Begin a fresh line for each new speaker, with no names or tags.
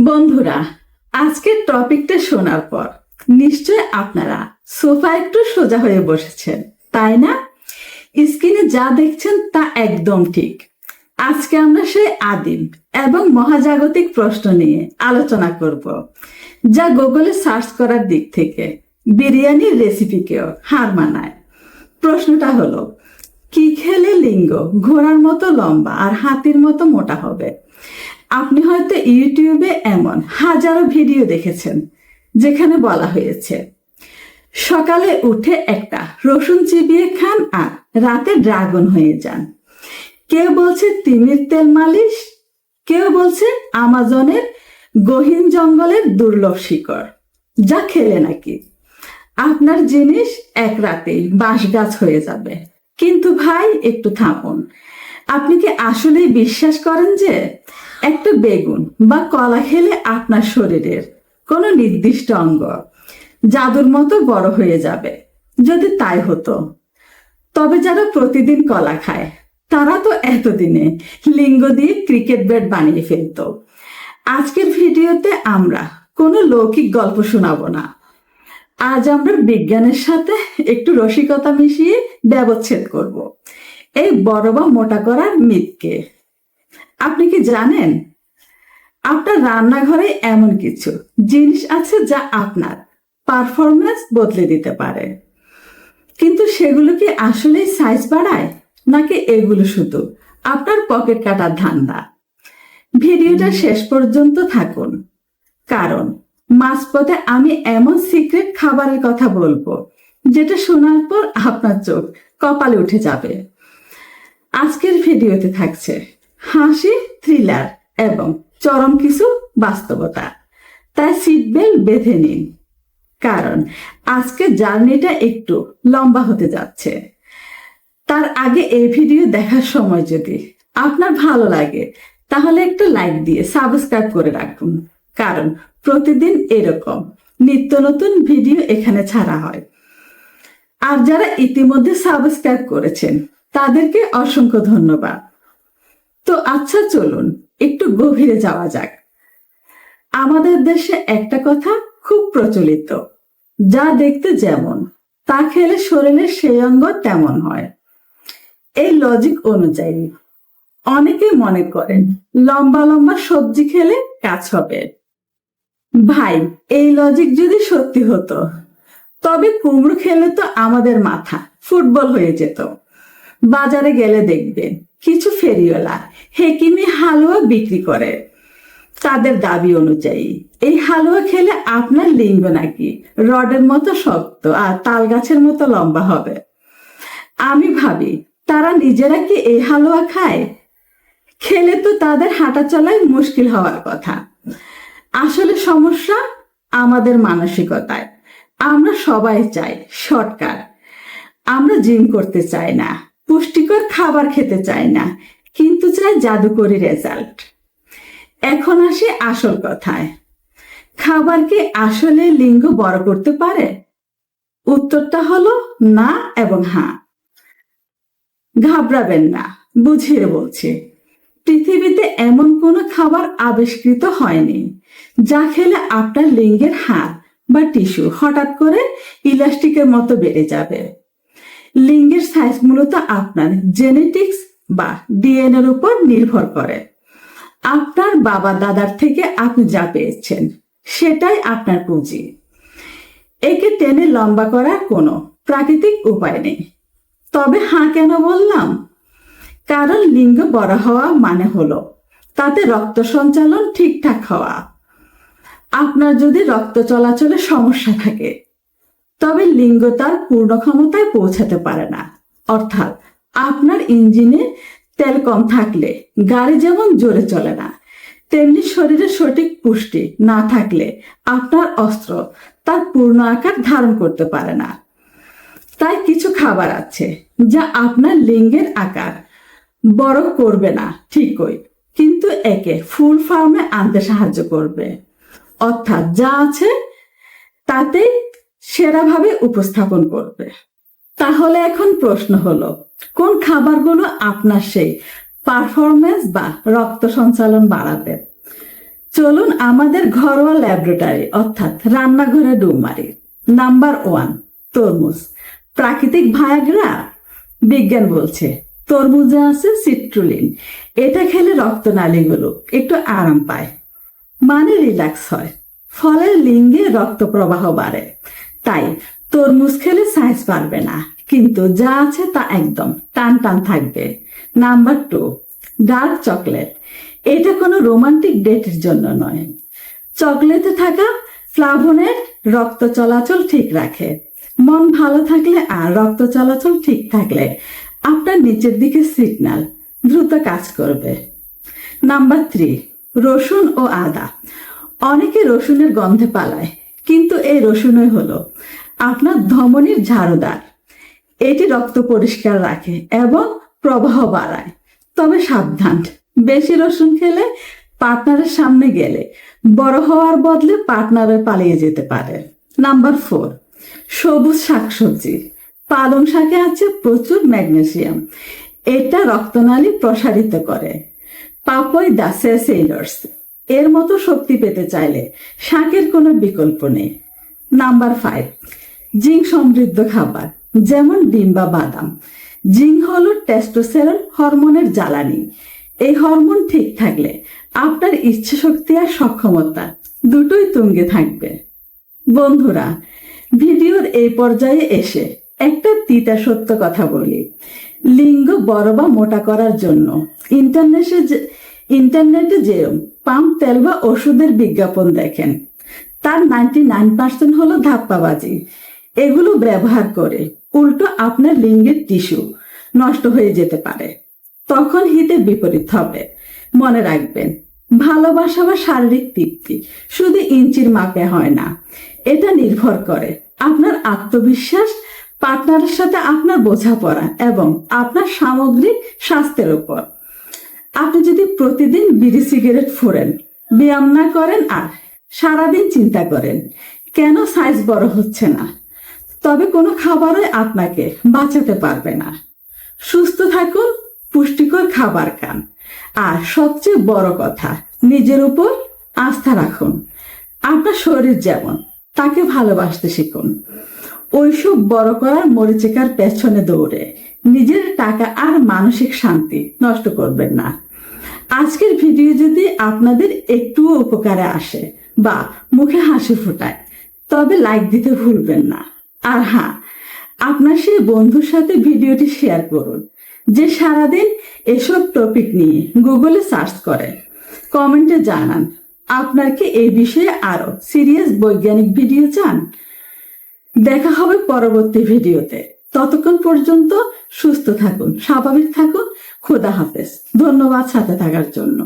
বন্ধুরা, আজকের টপিকটা শোনার পর নিশ্চয় আপনারা সোফা একটু সোজা হয়ে বসেছেন, তাই না? স্ক্রিনে যা দেখছেন তা একদম ঠিক। আজকে আমরা সেই আদিম এবং মহাজাগতিক প্রশ্ন নিয়ে আলোচনা করব, যা গুগলে সার্চ করার দিক থেকে বিরিয়ানির রেসিপিকেও হার মানায়। প্রশ্নটা হলো, কি খেলে লিঙ্গ ঘোড়ার মতো লম্বা আর হাতির মতো মোটা হবে? আপনি হয়তো ইউটিউবে এমন হাজারো ভিডিও দেখেছেন যেখানে বলা হয়েছে সকালে উঠে একটা রসুন চিবিয়ে খান আর রাতে ড্রাগন হয়ে যান। কেউ বলছে তিমির তেল মালিশ, কেউ বলছে আমাজনের গহীন জঙ্গলের দুর্লভ শিকড়, যা খেলে নাকি আপনার জিনিস এক রাতেই বাঁশ গাছ হয়ে যাবে। কিন্তু ভাই, একটু থামুন। আপনি কি আসলেই বিশ্বাস করেন যে একটা বেগুন বা কলা খেলে আপনার শরীরের কোনো নির্দিষ্ট অঙ্গ জাদুর মতো বড় হয়ে যাবে? যদি তাই হতো, তবে যারা প্রতিদিন কলা খায় তারা তো এতদিনে লিঙ্গ দিয়ে ক্রিকেট ব্যাট বানিয়ে ফেলতো। আজকের ভিডিওতে আমরা কোনো লৌকিক গল্প শোনাবো না। আজ আমরা বিজ্ঞানের সাথে একটু রসিকতা মিশিয়ে ব্যবচ্ছেদ করব এই বড় বা মোটা করার মিথকে। আপনি কি জানেন, আপনার রান্নাঘরে এমন কিছু জিনিস আছে যা আপনার পারফরমেন্স বদলে দিতে পারে? কিন্তু সেগুলো কি আসলেই সাইজ বাড়ায়, নাকি এগুলো শুধু আপনার পকেট কাটার ধান্দা? ভিডিওটা শেষ পর্যন্ত থাকুন, কারণ মাঝপথে আমি এমন সিক্রেট খাবারের কথা বলবো যেটা শোনার পর আপনার চোখ কপালে উঠে যাবে। আজকের ভিডিওতে থাকছে হাসি, থ্রিলার এবং চরম কিছু বাস্তবতা। তাই সিট বেল্ট বেঁধে নিন, কারণ আজকের জার্নিটা একটু লম্বা হতে যাচ্ছে। তার আগে এই ভিডিও দেখার সময় যদি আপনার ভালো লাগে তাহলে একটা লাইক দিয়ে সাবস্ক্রাইব করে রাখুন, কারণ প্রতিদিন এরকম নিত্য নতুন ভিডিও এখানে ছাড়া হয়। আর যারা ইতিমধ্যে সাবস্ক্রাইব করেছেন তাদেরকে অসংখ্য ধন্যবাদ। তো আচ্ছা, চলুন একটু গভীরে যাওয়া যাক। আমাদের দেশে একটা কথা খুব প্রচলিত, যা দেখতে যেমন তা খেলে শরীরের সেই অঙ্গ তেমন হয়। এই লজিক অনুযায়ী অনেকে মনে করেন লম্বা লম্বা সবজি খেলে কাজ হবে। ভাই, এই লজিক যদি সত্যি হতো তবে কুমড়ো খেলে তো আমাদের মাথা ফুটবল হয়ে যেত। বাজারে গেলে দেখবেন কিছু ফেরিওয়ালা হেকিমি হালুয়া বিক্রি করে। তাদের দাবি অনুযায়ী এই হালুয়া খেলে আপনার লিঙ্গ নাকি রডের মতো শক্ত আর তাল গাছের মতো লম্বা হবে। আমি ভাবি, তারা নিজেরা কি এই হালুয়া খায়? খেলে তো তাদের হাঁটা চলায় মুশকিল হওয়ার কথা। আসলে সমস্যা আমাদের মানসিকতায়। আমরা সবাই চাই শর্টকাট। আমরা জিম করতে চাই না, পুষ্টিকর খাবার খেতে চাই না, কিন্তু চাই জাদুকরি রেজাল্ট। এখন আসি আসল কথায়, খাবার কি আসলে লিঙ্গ বড় করতে পারে? উত্তরটা হলো না এবং হ্যাঁ। ঘাবড়াবেন না, বুঝিয়ে বলছি। পৃথিবীতে এমন কোনো খাবার আবিষ্কৃত হয়নি যা খেলে আপনার লিঙ্গের হাড় বা টিস্যু হঠাৎ করে ইলাস্টিকের মতো বেড়ে যাবে। লিঙ্গের সাইজ মূলত আপনার জেনেটিক্স বা ডিএনএর উপর নির্ভর করে। আপনার বাবা দাদার থেকে আপনি যা পেয়েছেন সেটাই আপনার পুঁজি। একে টেনে লম্বা করার কোনো প্রাকৃতিক উপায় নেই। তবে হ্যাঁ কেন বললাম? কারণ লিঙ্গ বড় হওয়া মানে হলো তাতে রক্ত সঞ্চালন ঠিকঠাক হওয়া। আপনার যদি রক্ত চলাচলে সমস্যা থাকে তবে লিঙ্গ তার পূর্ণ ক্ষমতায় পৌঁছাতে পারে না। অর্থাৎ আপনার ইঞ্জিনে তেল কম থাকলে গাড়ি যেমন জোরে চলে না, তেমনি শরীরে সঠিক পুষ্টি না থাকলে আপনার অস্ত্র তার পূর্ণ আকার ধারণ করতে পারে না। তাই কিছু খাবার আছে যা আপনার লিঙ্গের আকার বড় করবে না ঠিকই, কিন্তু একে ফুল ফর্মে আনতে সাহায্য করবে। অর্থাৎ যা আছে তাতেই সেরাভাবে উপস্থাপন করবে। তাহলে এখন প্রশ্ন হলো, কোন খাবারগুলো আপনার সেই পারফরমেন্স বা রক্ত সঞ্চালন বাড়াবে? চলুন আমাদের ঘরোয়া ল্যাবরেটরি অর্থাৎ রান্নাঘরে ডুব মারি। নাম্বার 1, তরমুজ। প্রাকৃতিক ভায়াগ্রা? বিজ্ঞান বলছে তরমুজে আছে সিট্রুলিন। এটা খেলে রক্তনালীগুলো একটু আরাম পায়, মানে রিল্যাক্স হয়। ফলে লিঙ্গে রক্ত প্রবাহ বাড়ে। তাই তরমুজ খেলে সাইজ বাড়বে না, কিন্তু যা আছে তা একদম টান টান থাকবে। Number 2, dark chocolate. এটা কোনো রোমান্টিক ডেটের জন্য নয়। চকলেটে থাকা ফ্লাভোনেট রক্ত চলাচল ঠিক রাখে। মন ভালো থাকলে আর রক্ত চলাচল ঠিক থাকলে আপনার নিচের দিকে সিগন্যাল দ্রুত কাজ করবে। নাম্বার 3, রসুন ও আদা। অনেকে রসুনের গন্ধে পালায়, কিন্তু এই রসুনই হলো আপনার ধমনীর ঝাড়ুদার। এটি রক্ত পরিষ্কার রাখে এবং প্রবাহ বাড়ায়। তবে সাবধান, বেশি রসুন খেলে পার্টনারের সামনে গেলে বড় হওয়ার বদলে পার্টনারে পালিয়ে যেতে পারে। নাম্বার 4, সবুজ শাকসবজি। পালং শাকে আছে প্রচুর ম্যাগনেসিয়াম। এটা রক্তনালী প্রসারিত করে। পাপই দা সেসেইলস এর মতো শক্তি পেতে চাইলে শাকের কোনো বিকল্প নেই। নাম্বার 5, জিঙ্ক সমৃদ্ধ খাবার যেমন ডিম বা বাদাম। জিঙ্ক হলো টেস্টোস্টেরন হরমোনের জ্বালানি। এই হরমোন ঠিক থাকলে আপনার ইচ্ছে শক্তি আর সক্ষমতা দুটোই তুঙ্গে থাকবে। বন্ধুরা, ভিডিওর এই পর্যায়ে এসে একটা তিতা সত্য কথা বলি। লিঙ্গ বড় বা মোটা করার জন্য ইন্টারনেটে যে পাম্প তেল বা ওষুধের বিজ্ঞাপন দেখেন, তার 99% হলো ধাপ্পাবাজি। এগুলো ব্যবহার করে উল্টো আপনার লিঙ্গের টিস্যু নষ্ট হয়ে যেতে পারে। তখন হিতে বিপরীত হবে। মনে রাখবেন, ভালোবাসা বা শারীরিক তৃপ্তি শুধু ইঞ্চির মাপে হয় না। এটা নির্ভর করে আপনার আত্মবিশ্বাস, পার্টনারের সাথে আপনার বোঝাপড়া এবং আপনার সামগ্রিক স্বাস্থ্যের উপর। আপনি যদি প্রতিদিন বিড়ি সিগারেট ফোড়েন, ব্যায়াম না করেন আর সারাদিন চিন্তা করেন কেন সাইজ বড় হচ্ছে না, তবে কোনো খাবারই আপনাকে বাঁচাতে পারবে না। সুস্থ থাকুন, পুষ্টিকর খাবার খান, আর সবচেয়ে বড় কথা, নিজের উপর আস্থা রাখুন। আপনার শরীর যেমন, তাকে ভালোবাসতে শিখুন। ওইসব বড় করার মরিচিকার পেছনে দৌড়ে নিজের টাকা আর মানসিক শান্তি নষ্ট করবেন না। আজকের ভিডিও যদি আপনাদের একটুও উপকারে আসে বা মুখে হাসি ফোটায়, তবে লাইক দিতে ভুলবেন না। আর হ্যাঁ, আপনার সেই বন্ধুর সাথে ভিডিওটি শেয়ার করুন যে সারাদিন এসব টপিক নিয়ে গুগলে সার্চ করে। কমেন্টে জানান আপনার কি এই বিষয়ে আরো সিরিয়াস বৈজ্ঞানিক ভিডিও চান। দেখা হবে পরবর্তী ভিডিওতে। ততক্ষণ পর্যন্ত সুস্থ থাকুন, স্বাভাবিক থাকুন। খোদা হাফেজ। ধন্যবাদ সাথে থাকার জন্য।